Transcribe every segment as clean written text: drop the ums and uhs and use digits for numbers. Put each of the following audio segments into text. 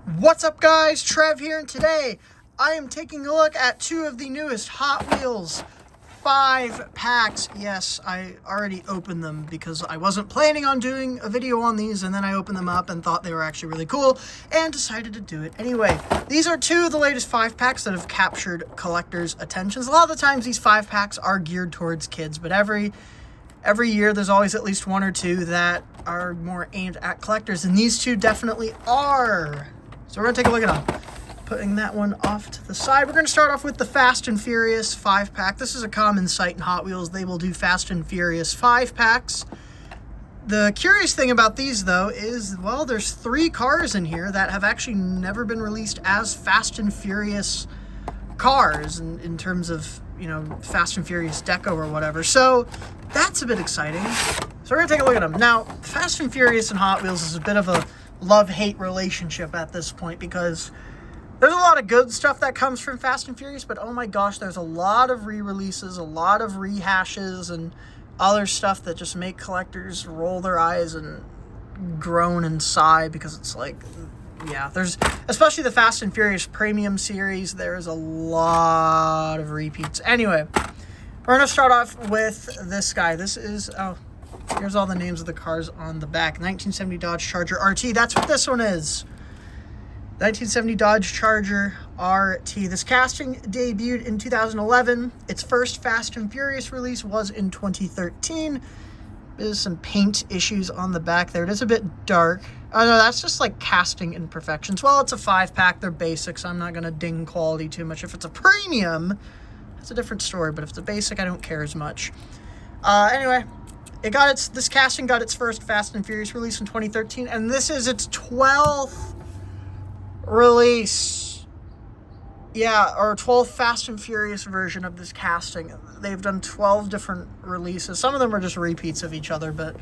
What's up, guys? Trev here, and today I am taking a look at two of the newest Hot Wheels 5 packs. Yes, I already opened them because I wasn't planning on doing a video on these, and then I opened them up and thought they were actually really cool and decided to do it anyway. These are two of the latest 5 packs that have captured collectors' attentions. A lot of the times these 5 packs are geared towards kids, but every year there's always at least one or two that are more aimed at collectors, and these two definitely are. So we're going to take a look at them. Putting that one off to the side, we're going to start off with the Fast and Furious 5-pack. This is a common sight in Hot Wheels. They will do Fast and Furious 5-packs. The curious thing about these, though, is, well, there's 3 cars in here that have actually never been released as Fast and Furious cars in terms of, you know, Fast and Furious deco or whatever. So that's a bit exciting. So we're going to take a look at them. Now, Fast and Furious and Hot Wheels is a bit of a love-hate relationship at this point, because there's a lot of good stuff that comes from Fast and Furious, but oh my gosh, there's a lot of re-releases, a lot of rehashes, and other stuff that just make collectors roll their eyes and groan and sigh, because it's like, yeah, there's, especially the Fast and Furious Premium series, there's a lot of repeats. Anyway, we're going to start off with this guy. This is, here's all the names of the cars on the back. 1970 Dodge Charger RT. That's what this one is. 1970 Dodge Charger RT. This casting debuted in 2011. Its first Fast and Furious release was in 2013. There's some paint issues on the back there. It is a bit dark. Oh no, that's just like casting imperfections. Well, it's a 5-pack. They're basics. I'm not going to ding quality too much. If it's a premium, that's a different story. But if it's a basic, I don't care as much. Anyway, this casting got its first Fast and Furious release in 2013, and this is its 12th release. Yeah, or 12th Fast and Furious version of this casting. They've done 12 different releases. Some of them are just repeats of each other, but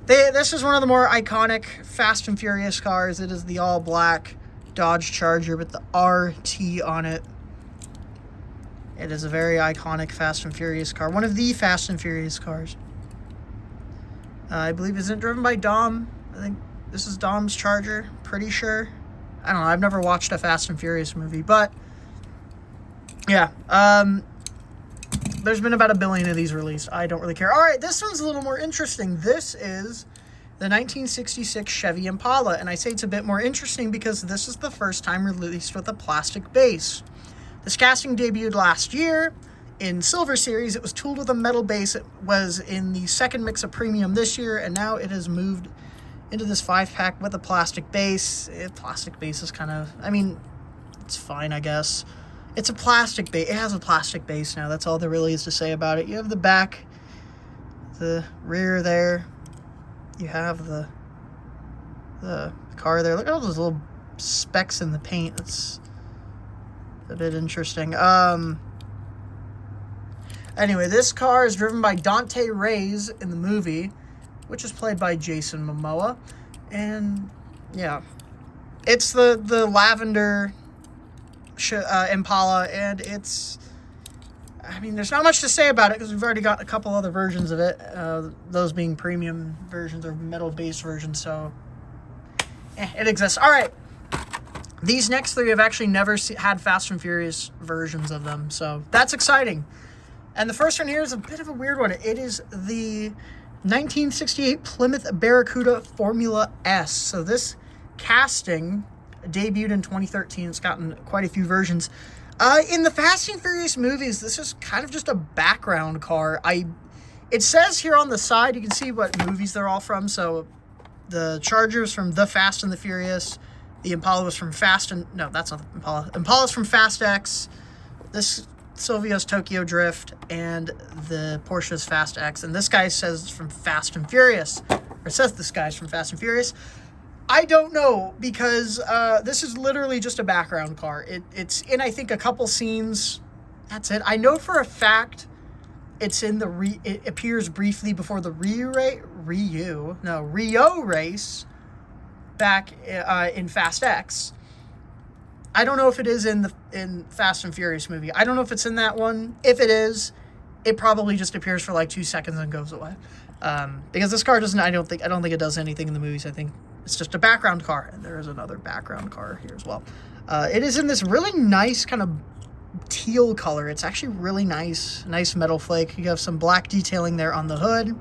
this is one of the more iconic Fast and Furious cars. It is the all-black Dodge Charger with the RT on it. It is a very iconic Fast and Furious car. One of the Fast and Furious cars. I believe, isn't it driven by Dom? I think this is Dom's Charger. Pretty sure. I don't know. I've never watched a Fast and Furious movie, but yeah. There's been about 1 billion of these released. I don't really care. All right, this one's a little more interesting. This is the 1966 Chevy Impala, and I say it's a bit more interesting because this is the first time released with a plastic base. This casting debuted last year. In Silver Series, it was tooled with a metal base. It was in the second mix of Premium this year, and now it has moved into this 5-pack with a plastic base. Plastic base is kind of, I mean, it's fine, I guess. It's a plastic base. It has a plastic base now. That's all there really is to say about it. You have the back, the rear there. You have the car there. Look at all those little specks in the paint. It's a bit interesting. Anyway, this car is driven by Dante Reyes in the movie, which is played by Jason Momoa. And, yeah, it's the lavender Impala, and it's, I mean, there's not much to say about it because we've already got a couple other versions of it, those being premium versions or metal-based versions, so it exists. All right. These next 3 have actually never had Fast and Furious versions of them, so that's exciting. And the first one here is a bit of a weird one. It is the 1968 Plymouth Barracuda Formula S. So this casting debuted in 2013. It's gotten quite a few versions. In the Fast and Furious movies, this is kind of just a background car. It says here on the side, you can see what movies they're all from. So the Charger's from The Fast and the Furious. The Impala was from no, that's not the Impala. Impala's from Fast X. This Silvio's Tokyo Drift, and the Porsche's Fast X. And this guy says it's from Fast and Furious. Or it says this guy's from Fast and Furious. I don't know, because this is literally just a background car. It's in, I think, a couple scenes. That's it. I know for a fact it's in it appears briefly before the Rio race back in Fast X. I don't know if it is in Fast and Furious movie. I don't know if it's in that one. If it is, it probably just appears for like 2 seconds and goes away. Because this car doesn't. I don't think it does anything in the movies. I think It's just a background car, and there is another background car here as well. It is in this really nice kind of teal color. It's actually really nice metal flake. You have some black detailing there on the hood,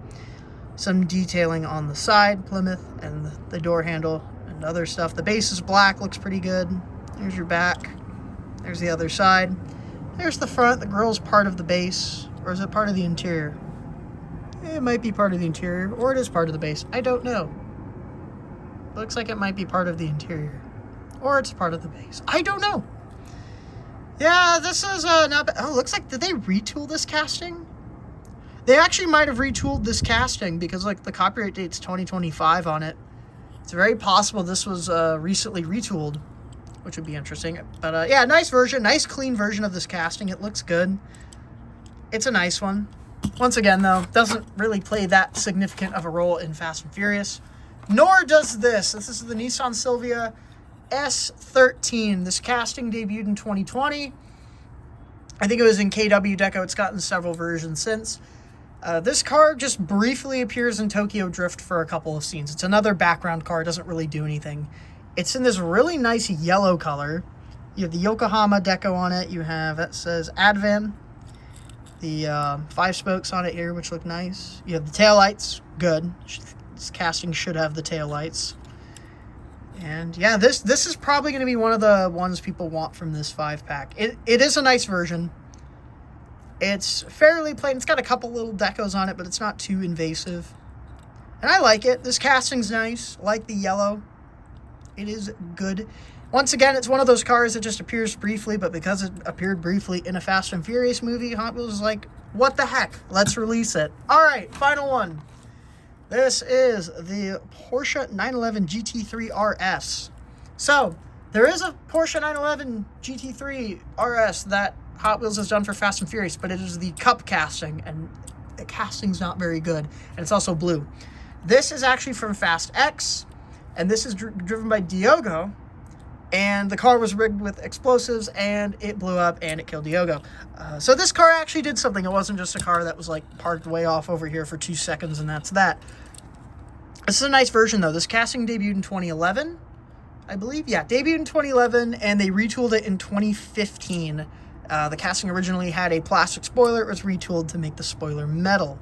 some detailing on the side Plymouth and the door handle and other stuff. The base is black, looks pretty good. There's your back. There's the other side. There's the front. The grille's part of the base, or is it part of the interior? It might be part of the interior, or it is part of the base. I don't know. Looks like it might be part of the interior, or it's part of the base. I don't know. Yeah, this is not bad. Oh, looks like, did they retool this casting? They actually might have retooled this casting because, like, the copyright date's 2025 on it. It's very possible this was recently retooled, which would be interesting. But, yeah, nice version. Nice, clean version of this casting. It looks good. It's a nice one. Once again, though, doesn't really play that significant of a role in Fast and Furious. Nor does this. This is the Nissan Silvia S13. This casting debuted in 2020. I think it was in KW Deco. It's gotten several versions since. This car just briefly appears in Tokyo Drift for a couple of scenes. It's another background car. It doesn't really do anything. It's in this really nice yellow color. You have the Yokohama Deco on it. You have, it says Advan. The 5 spokes on it here, which look nice. You have the taillights. Good. This casting should have the taillights. And yeah, this is probably going to be one of the ones people want from this 5-pack. It is a nice version. It's fairly plain. It's got a couple little decos on it, but it's not too invasive. And I like it. This casting's nice. I like the yellow. It is good. Once again, it's one of those cars that just appears briefly, but because it appeared briefly in a Fast and Furious movie, Hot Wheels is like, what the heck? Let's release it. All right, final one. This is the Porsche 911 GT3 RS. So, there is a Porsche 911 GT3 RS that Hot Wheels has done for Fast and Furious, but it is the cup casting, and the casting's not very good, and it's also blue. This is actually from Fast X, and this is driven by Diogo, and the car was rigged with explosives, and it blew up, and it killed Diogo. So this car actually did something. It wasn't just a car that was, like, parked way off over here for 2 seconds, and that's that. This is a nice version, though. This casting debuted in 2011, I believe. Yeah, debuted in 2011, and they retooled it in 2015. The casting originally had a plastic spoiler. It was retooled to make the spoiler metal.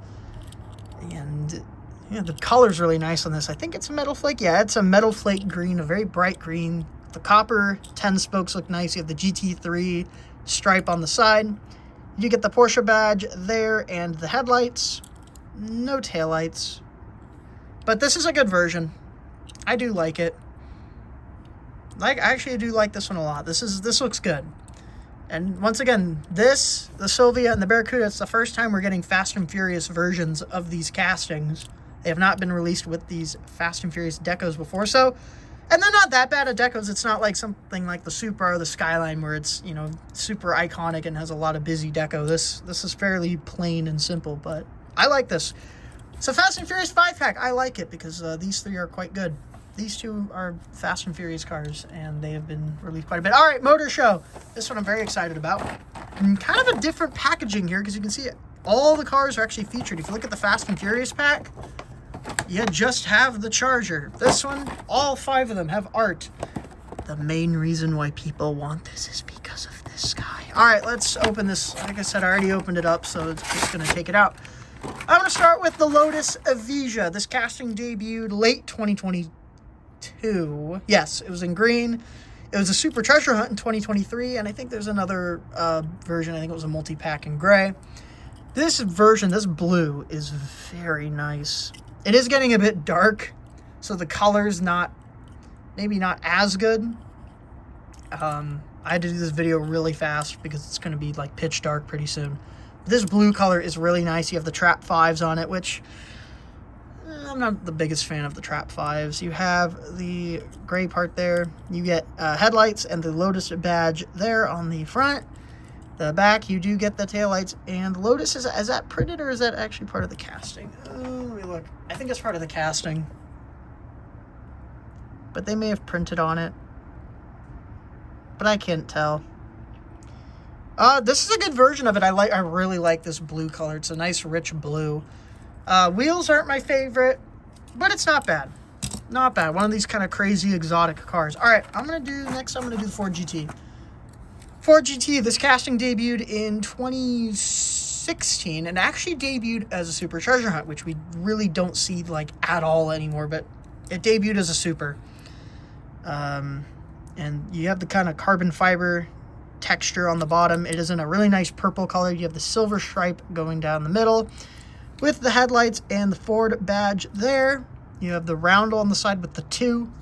And yeah, the color's really nice on this. I think it's a metal flake. Yeah, it's a metal flake green, a very bright green. The copper 10 spokes look nice. You have the GT3 stripe on the side. You get the Porsche badge there and the headlights. No taillights. But this is a good version. I do like it. I actually do like this one a lot. This looks good. And once again, the Silvia and the Barracuda, it's the first time we're getting Fast and Furious versions of these castings. They have not been released with these Fast and Furious decos before. So, and they're not that bad at decos. It's not like something like the Supra or the Skyline where it's, you know, super iconic and has a lot of busy deco. This is fairly plain and simple, but I like this. So Fast and Furious 5-pack, I like it because these 3 are quite good. These 2 are Fast and Furious cars, and they have been released quite a bit. All right, Motor Show. This one I'm very excited about. And kind of a different packaging here because you can see it. All the cars are actually featured. If you look at the Fast and Furious pack, you just have the Charger. This one, all 5 of them have art. The main reason why people want this is because of this guy. All right, let's open this. Like I said, I already opened it up, so it's just going to take it out. I'm going to start with the Lotus Evija. This casting debuted late 2022. Yes, it was in green. It was a Super Treasure Hunt in 2023, and I think there's another version. I think it was a multi-pack in gray. This version, this blue, is very nice. It is getting a bit dark, so the color's maybe not as good. I had to do this video really fast because it's going to be like pitch dark pretty soon. This blue color is really nice. You have the Trap 5s on it, which I'm not the biggest fan of the Trap 5s. You have the gray part there. You get headlights and the Lotus badge there on the front. The back, you do get the taillights. And Lotus, is that printed or is that actually part of the casting? Let me look. I think it's part of the casting. But they may have printed on it. But I can't tell. This is a good version of it. I really like this blue color. It's a nice rich blue. Wheels aren't my favorite, but it's not bad. Not bad. One of these kind of crazy exotic cars. All right, I'm going to do the Ford GT. Ford GT, this casting debuted in 2016 and actually debuted as a Super Treasure Hunt, which we really don't see like at all anymore, but it debuted as a Super. And you have the kind of carbon fiber texture on the bottom. It is in a really nice purple color. You have the silver stripe going down the middle with the headlights and the Ford badge there. You have the roundel on the side with the 2.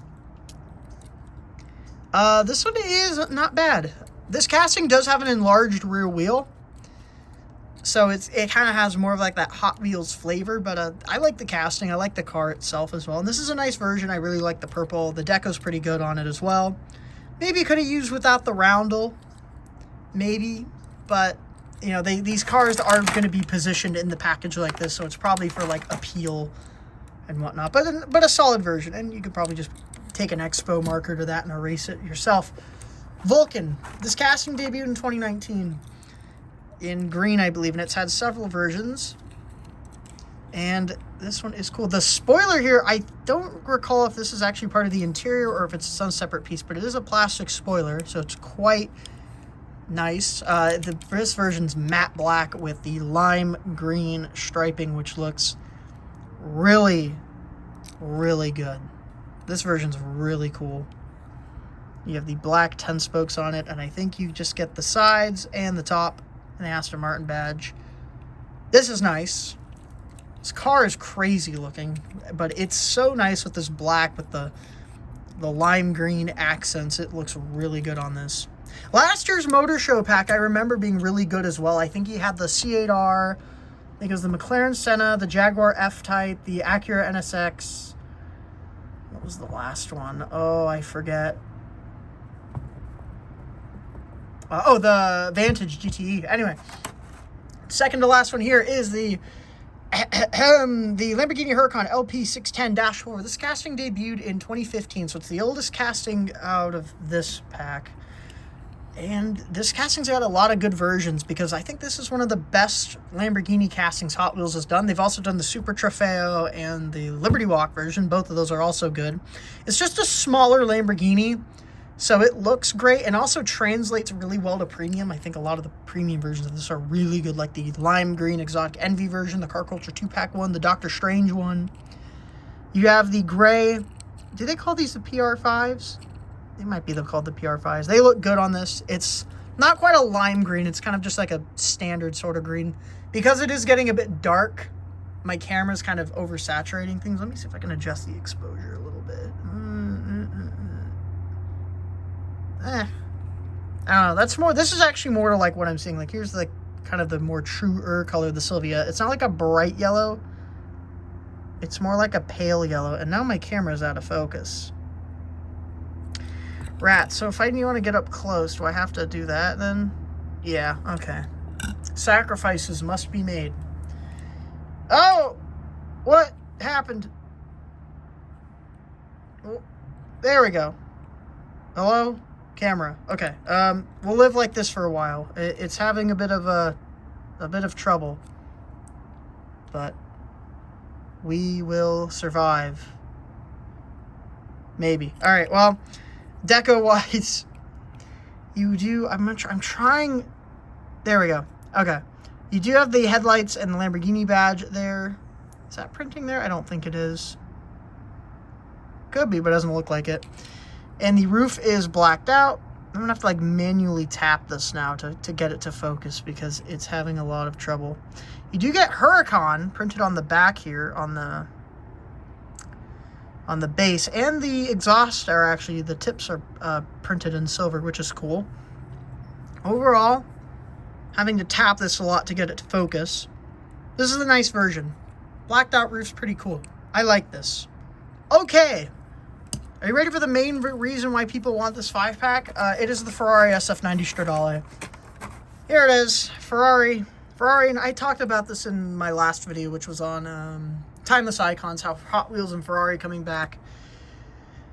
This one is not bad. This casting does have an enlarged rear wheel, so it kind of has more of like that Hot Wheels flavor, but I like the casting. I like the car itself as well, and this is a nice version. I really like the purple. The deco's pretty good on it as well. Maybe could have used without the roundel, maybe, but you know, these cars are going to be positioned in the package like this, so it's probably for like appeal and whatnot, but a solid version, and you could probably just take an expo marker to that and erase it yourself. Vulcan, this casting debuted in 2019 in green, I believe, and it's had several versions, and this one is cool. The spoiler here, I don't recall if this is actually part of the interior or if it's some separate piece, but it is a plastic spoiler, so it's quite nice. This version's matte black with the lime green striping, which looks really, really good. This version's really cool. You have the black 10 spokes on it, and I think you just get the sides and the top and the Aston Martin badge. This is nice. This car is crazy looking, but it's so nice with this black with the lime green accents. It looks really good on this. Last year's Motor Show pack I remember being really good as well. I think he had the C8R, I think it was the McLaren Senna, the Jaguar F-Type, the Acura NSX. What was the last one? Oh, I forget. The Vantage GTE. Anyway, second to last one here is the Lamborghini Huracan LP610-4. This casting debuted in 2015, so it's the oldest casting out of this pack. And this casting's got a lot of good versions because I think this is one of the best Lamborghini castings Hot Wheels has done. They've also done the Super Trofeo and the Liberty Walk version. Both of those are also good. It's just a smaller Lamborghini, so it looks great and also translates really well to premium. I think a lot of the premium versions of this are really good, like the lime green Exotic Envy version, the Car Culture 2-pack one, the Doctor Strange one. You have the gray. Do they call these the PR5s? They might be called the PR5s. They look good on this. It's not quite a lime green. It's kind of just like a standard sort of green. Because it is getting a bit dark, my camera's kind of oversaturating things. Let me see if I can adjust the exposure a little bit. I don't know. This is actually more like what I'm seeing. Like, here's like kind of the more truer color of the Silvia. It's not like a bright yellow. It's more like a pale yellow. And now my camera's out of focus. Rats. So if I want to get up close, do I have to do that then? Yeah, okay. Sacrifices must be made. Oh! What happened? Oh, there we go. Hello? Camera. Okay. We'll live like this for a while. It's having a bit of trouble. But we will survive. Maybe. All right, well, deco-wise, you do... I'm trying... There we go. Okay. You do have the headlights and the Lamborghini badge there. Is that printing there? I don't think it is. Could be, but it doesn't look like it. And the roof is blacked out. I'm going to have to like manually tap this now to get it to focus because it's having a lot of trouble. You do get Huracan printed on the back here on the base, and the exhaust are actually, the tips are printed in silver, which is cool. Overall, having to tap this a lot to get it to focus. This is a nice version. Blacked out roof's pretty cool. I like this. Okay. Are you ready for the main reason why people want this 5-pack? It is the Ferrari SF90 Stradale. Here it is. Ferrari, and I talked about this in my last video, which was on Timeless Icons, how Hot Wheels and Ferrari coming back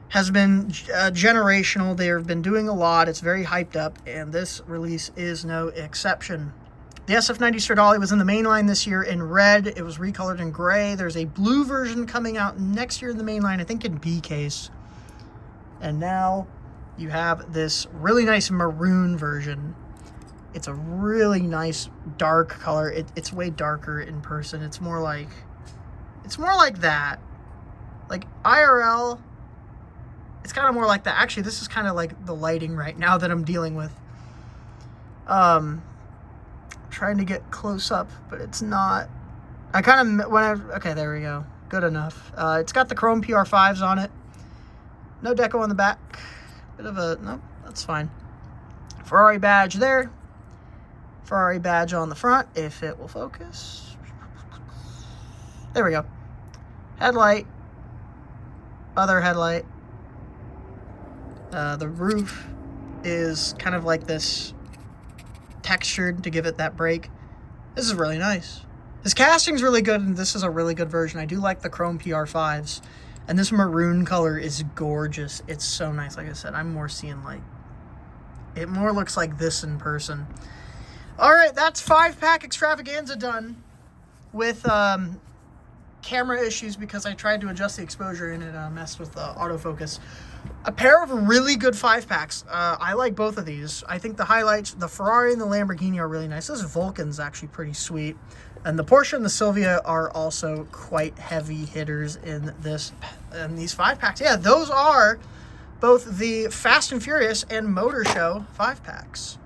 has been generational. They have been doing a lot. It's very hyped up, and this release is no exception. The SF90 Stradale was in the main line this year in red. It was recolored in gray. There's a blue version coming out next year in the main line, I think in B case. And now you have this really nice maroon version. It's a really nice dark color. It's way darker in person. It's more like that. Like IRL, it's kind of more like that. Actually, this is kind of like the lighting right now that I'm dealing with. Trying to get close up, but it's not. Okay, there we go. Good enough. It's got the chrome PR5s on it. No deco on the back. No, that's fine. Ferrari badge there. Ferrari badge on the front, if it will focus. There we go. Headlight. Other headlight. The roof is kind of like this textured to give it that break. This is really nice. This casting's really good, and this is a really good version. I do like the chrome PR5s, and this maroon color is gorgeous. It's so nice. Like I said, I'm more seeing like it more looks like this in person. All right, that's 5-pack extravaganza done with camera issues because I tried to adjust the exposure and it messed with the autofocus. A pair of really good 5-packs. I like both of these. I think the highlights, the Ferrari and the Lamborghini, are really nice. This Vulcan's actually pretty sweet. And the Porsche and the Silvia are also quite heavy hitters in these 5-packs. Yeah, those are both the Fast and Furious and Motor Show 5-packs.